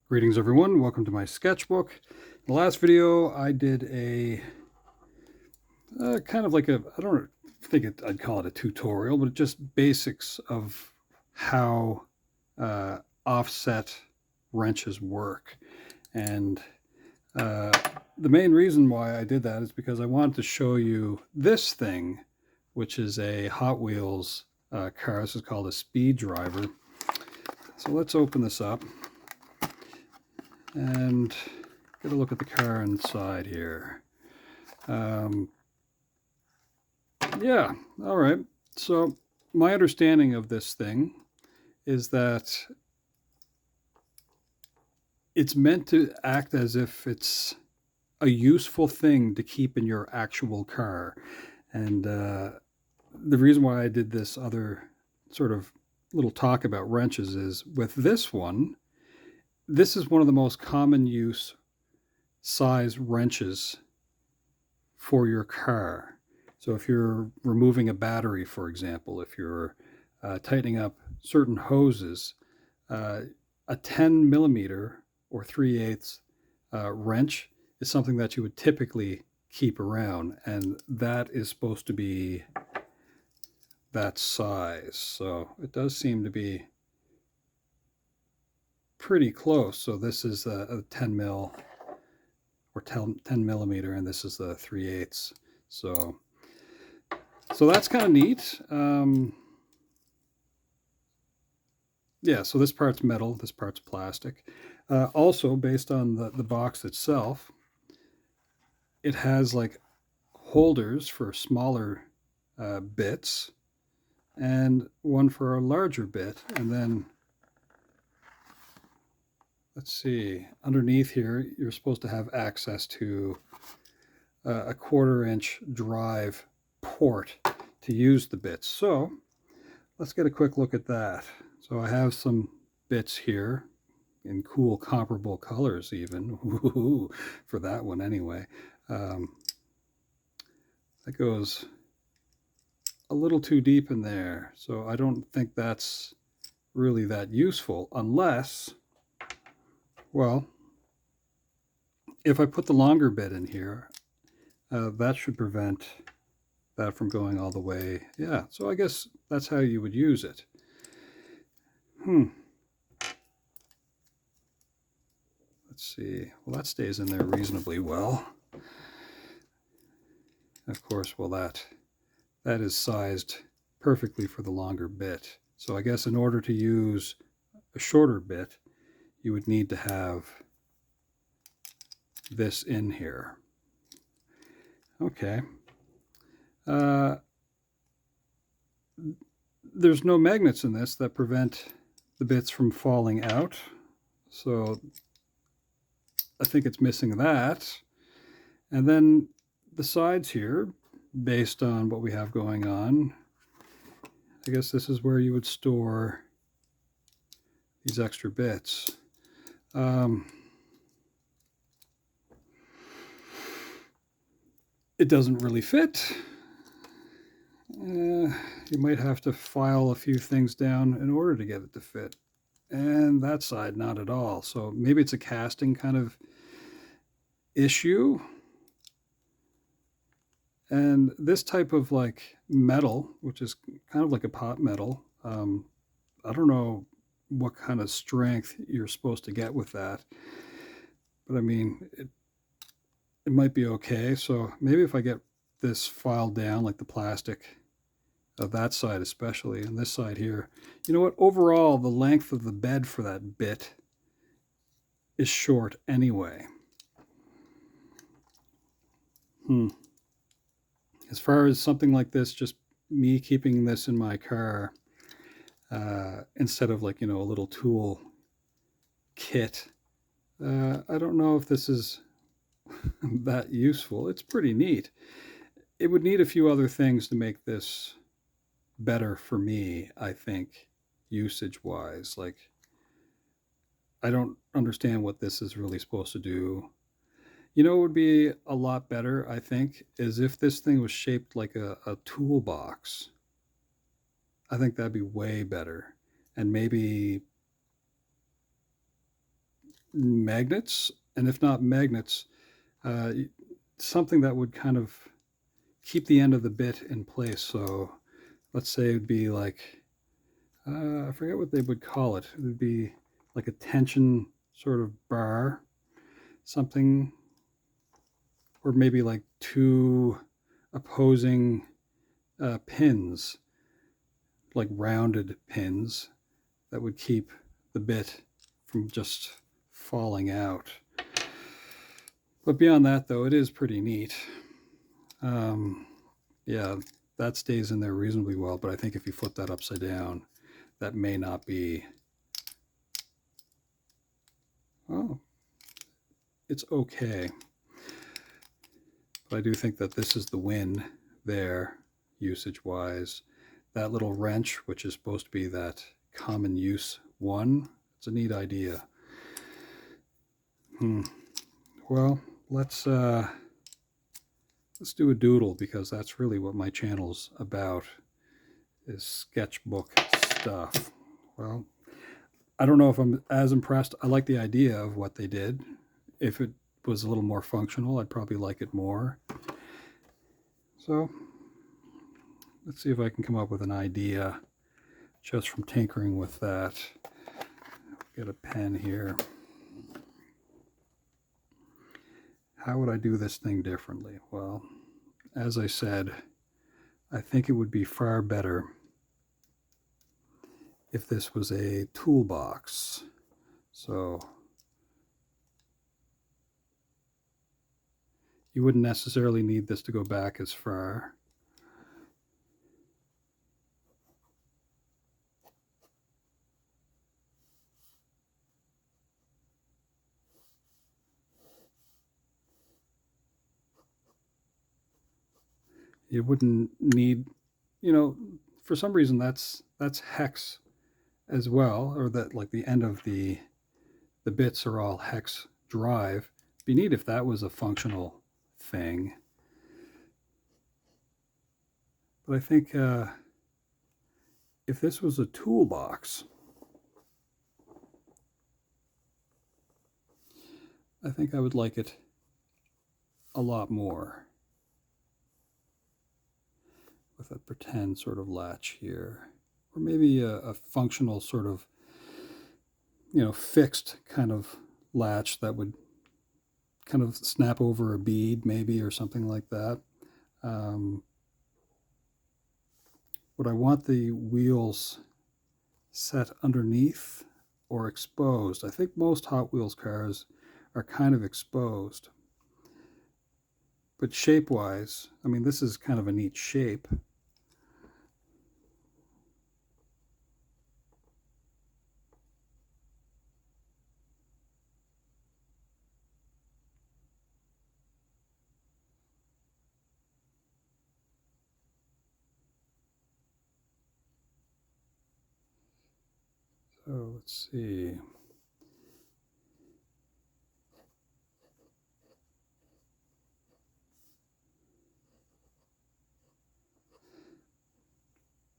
Greetings everyone, welcome to my sketchbook. In the last video I did a kind of like I don't think I'd call it a tutorial, but just basics of how offset wrenches work. And the main reason why I did that is because I wanted to show you this thing, which is a Hot Wheels car. This is called a speed driver. So let's open this up and get a look at the car inside here. Yeah, all right. So my understanding of this thing is that it's meant to act as if it's a useful thing to keep in your actual car. And the reason why I did this other sort of little talk about wrenches is with this one, this is one of the most common use size wrenches for your car. So if you're removing a battery, for example, if you're tightening up certain hoses, a 10 millimeter or 3/8 wrench is something that you would typically keep around, and that is supposed to be that size. So it does seem to be pretty close. So this is a 10 mil or 10 millimeter, and this is the 3/8. So that's kind of neat. Yeah, so this part's metal, this part's plastic. Also, based on the box itself, it has like holders for smaller bits and one for a larger bit. And then, let's see, underneath here, you're supposed to have access to a 1/4 inch drive port to use the bits. So let's get a quick look at that. So I have some bits here in cool comparable colors even. Woo-hoo, for that one anyway. That goes a little too deep in there, so I don't think that's really that useful unless, well, if I put the longer bit in here, that should prevent that from going all the way. Yeah, so I guess that's how you would use it. Let's see. Well, that stays in there reasonably well. Of course, well, that is sized perfectly for the longer bit. So I guess in order to use a shorter bit, you would need to have this in here. Okay. There's no magnets in this that prevent the bits from falling out. So I think it's missing that. And then the sides here, based on what we have going on, I guess this is where you would store these extra bits. It doesn't really fit. You might have to file a few things down in order to get it to fit. And that side, not at all. So maybe it's a casting kind of issue. And this type of like metal, which is kind of like a pot metal, I don't know what kind of strength you're supposed to get with that. But I mean, it might be okay. So maybe if I get this filed down like the plastic of that side especially, and this side here, you know what, overall the length of the bed for that bit is short anyway. As far as something like this, just me keeping this in my car instead of like, you know, a little tool kit, I don't know if this is that useful. It's pretty neat. It would need a few other things to make this better for me, I think, usage wise. Like, I don't understand what this is really supposed to do. You know, it would be a lot better, I think, is if this thing was shaped like a toolbox. I think that'd be way better. And maybe magnets, and if not magnets, uh, something that would kind of keep the end of the bit in place. So let's say it would be like, I forget what they would call it. It would be like a tension sort of bar, something, or maybe like two opposing pins, like rounded pins that would keep the bit from just falling out. But beyond that, though, it is pretty neat. Um, yeah, that stays in there reasonably well, but I think if you flip that upside down, that may not be. Oh, it's okay. But I do think that this is the win there, usage wise. That little wrench, which is supposed to be that common use one, it's a neat idea. Well, let's do a doodle, because that's really what my channel's about, is sketchbook stuff. Well, I don't know if I'm as impressed. I like the idea of what they did. If it was a little more functional, I'd probably like it more. So let's see if I can come up with an idea just from tinkering with that. Get a pen here. How would I do this thing differently? Well, as I said, I think it would be far better if this was a toolbox. So you wouldn't necessarily need this to go back as far. You wouldn't need, for some reason that's hex as well, or that like the end of the bits are all hex drive. It'd be neat if that was a functional thing. But I think if this was a toolbox, I think I would like it a lot more, with a pretend sort of latch here, or maybe a functional sort of, fixed kind of latch that would kind of snap over a bead, maybe, or something like that. Would I want the wheels set underneath or exposed? I think most Hot Wheels cars are kind of exposed. But shape-wise, I mean, this is kind of a neat shape. So let's see.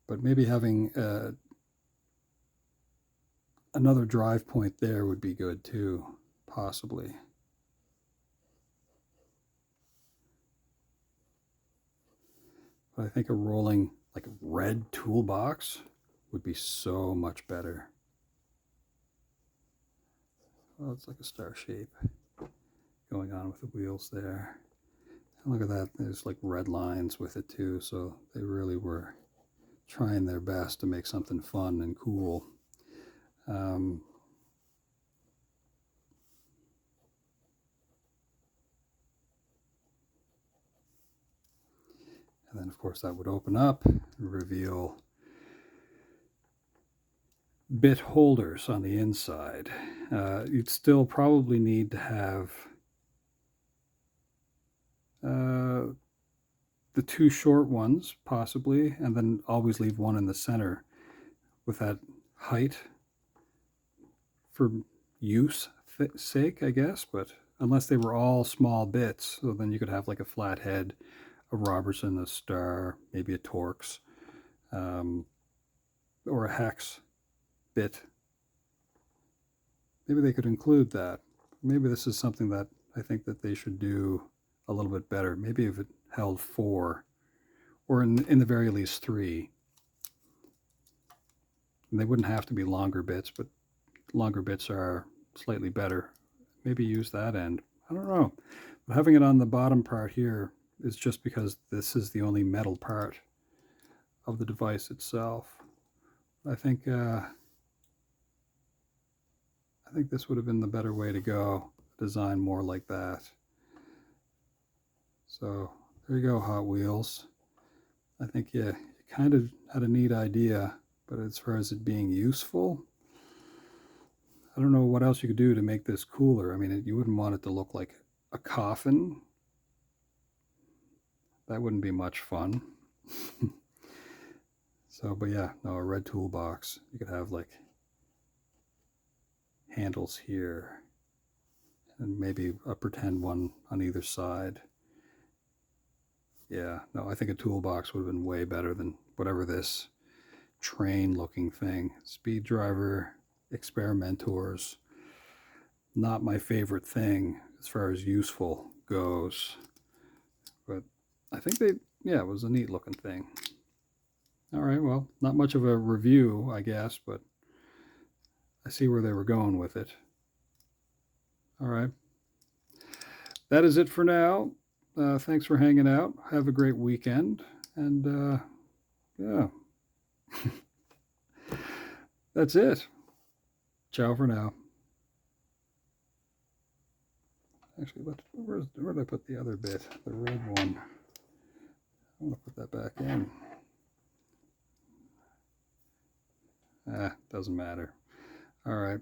But maybe having another drive point there would be good too, possibly. But I think a rolling, like a red toolbox would be so much better. Oh, it's like a star shape going on with the wheels there. And look at that, there's like red lines with it too, so they really were trying their best to make something fun and cool. And then, of course, that would open up and reveal bit holders on the inside. You'd still probably need to have the two short ones, possibly, and then always leave one in the center with that height for use sake, I guess. But unless they were all small bits, so then you could have like a flat head, a Robertson, a Star, maybe a Torx, or a hex bit. Maybe they could include that. Maybe this is something that I think that they should do a little bit better. Maybe if it held 4, or in the very least 3. And they wouldn't have to be longer bits, but longer bits are slightly better. Maybe use that end. I don't know. But having it on the bottom part here is just because this is the only metal part of the device itself. I think this would have been the better way to go. Design more like that. So there you go, Hot Wheels. I think you kind of had a neat idea, but as far as it being useful, I don't know what else you could do to make this cooler. I mean, you wouldn't want it to look like a coffin. That wouldn't be much fun. So, but yeah, no, a red toolbox. You could have like handles here and maybe a pretend one on either side. Yeah, no, I think a toolbox would have been way better than whatever this train looking thing. Speed driver, experimentors. Not my favorite thing as far as useful goes. But I think yeah, it was a neat looking thing. All right, well, not much of a review, I guess, but I see where they were going with it. All right. That is it for now. Thanks for hanging out. Have a great weekend. And yeah, that's it. Ciao for now. Actually, where did I put the other bit? The red one. I want to put that back in. Doesn't matter. All right.